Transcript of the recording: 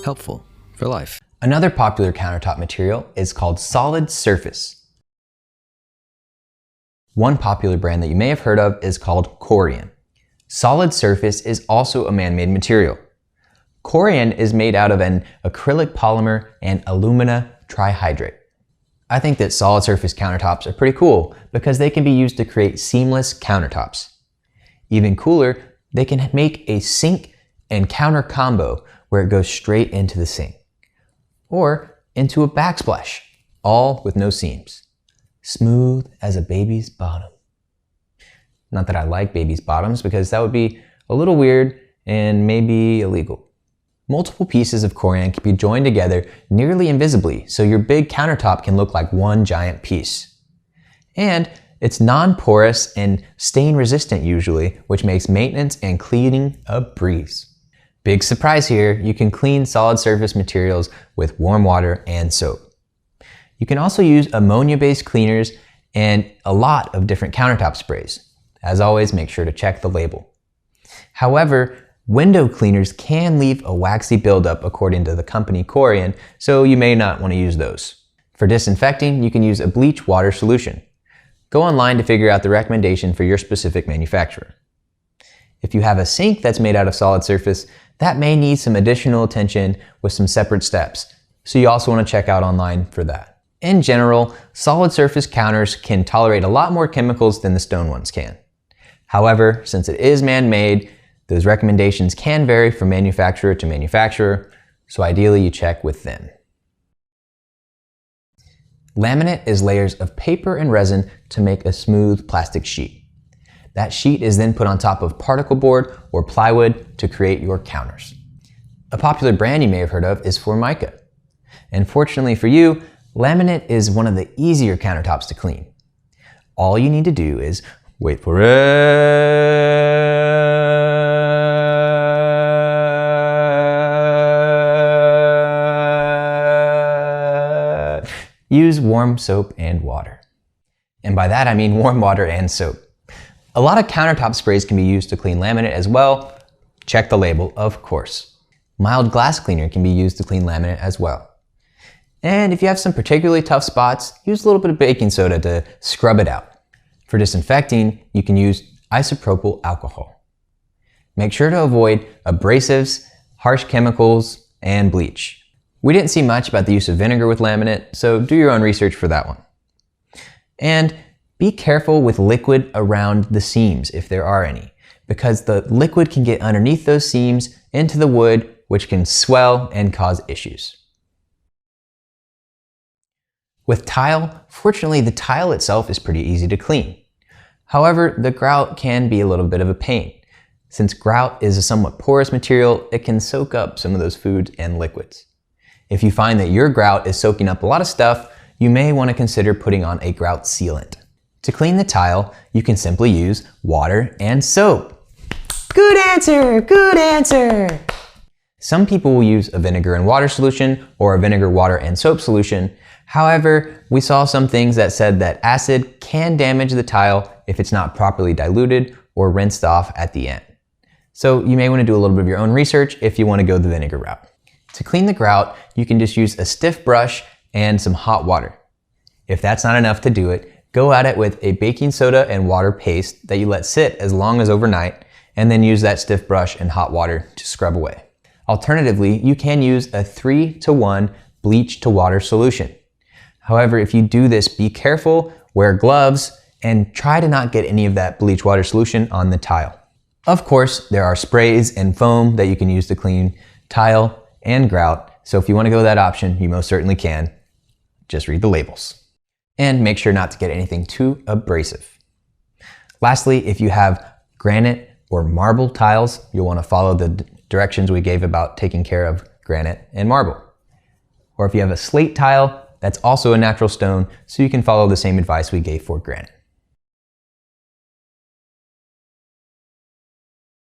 Helpful for life. Another popular countertop material is called solid surface. One popular brand that you may have heard of is called Corian. Solid surface is also a man-made material. Corian is made out of an acrylic polymer and alumina trihydrate. I think that solid surface countertops are pretty cool because they can be used to create seamless countertops. Even cooler, they can make a sink and counter combo where it goes straight into the sink. Or into a backsplash, all with no seams. Smooth as a baby's bottom. Not that I like baby's bottoms because that would be a little weird and maybe illegal. Multiple pieces of Corian can be joined together nearly invisibly so your big countertop can look like one giant piece. And it's non-porous and stain resistant usually, which makes maintenance and cleaning a breeze. Big surprise here, you can clean solid surface materials with warm water and soap. You can also use ammonia-based cleaners and a lot of different countertop sprays. As always, make sure to check the label. However, window cleaners can leave a waxy buildup according to the company Corian, so you may not want to use those. For disinfecting, you can use a bleach water solution. Go online to figure out the recommendation for your specific manufacturer. If you have a sink that's made out of solid surface, that may need some additional attention with some separate steps, so you also want to check out online for that. In general, solid surface counters can tolerate a lot more chemicals than the stone ones can. However, since it is man-made, those recommendations can vary from manufacturer to manufacturer, so ideally you check with them. Laminate is layers of paper and resin to make a smooth plastic sheet. That sheet is then put on top of particle board or plywood to create your counters. A popular brand you may have heard of is Formica. And fortunately for you, laminate is one of the easier countertops to clean. All you need to do is wait for it. Use warm soap and water. And by that I mean warm water and soap. A lot of countertop sprays can be used to clean laminate as well. Check the label, of course. Mild glass cleaner can be used to clean laminate as well. And if you have some particularly tough spots, use a little bit of baking soda to scrub it out. For disinfecting, you can use isopropyl alcohol. Make sure to avoid abrasives, harsh chemicals, and bleach. We didn't see much about the use of vinegar with laminate, so do your own research for that one. And be careful with liquid around the seams if there are any, because the liquid can get underneath those seams into the wood, which can swell and cause issues. With tile, fortunately the tile itself is pretty easy to clean. However, the grout can be a little bit of a pain. Since grout is a somewhat porous material, it can soak up some of those foods and liquids. If you find that your grout is soaking up a lot of stuff, you may want to consider putting on a grout sealant. To clean the tile, you can simply use water and soap. Good answer, good answer. Some people will use a vinegar and water solution or a vinegar, water, and soap solution. However, we saw some things that said that acid can damage the tile if it's not properly diluted or rinsed off at the end. So you may want to do a little bit of your own research if you want to go the vinegar route. To clean the grout, you can just use a stiff brush and some hot water. If that's not enough to do it, go at it with a baking soda and water paste that you let sit as long as overnight, and then use that stiff brush and hot water to scrub away. Alternatively, you can use a 3-to-1 bleach to water solution. However, if you do this, be careful, wear gloves, and try to not get any of that bleach water solution on the tile. Of course, there are sprays and foam that you can use to clean tile and grout, so if you want to go that option, you most certainly can. Just read the labels. And make sure not to get anything too abrasive. Lastly, if you have granite or marble tiles, you'll want to follow the directions we gave about taking care of granite and marble. Or if you have a slate tile, that's also a natural stone, so you can follow the same advice we gave for granite.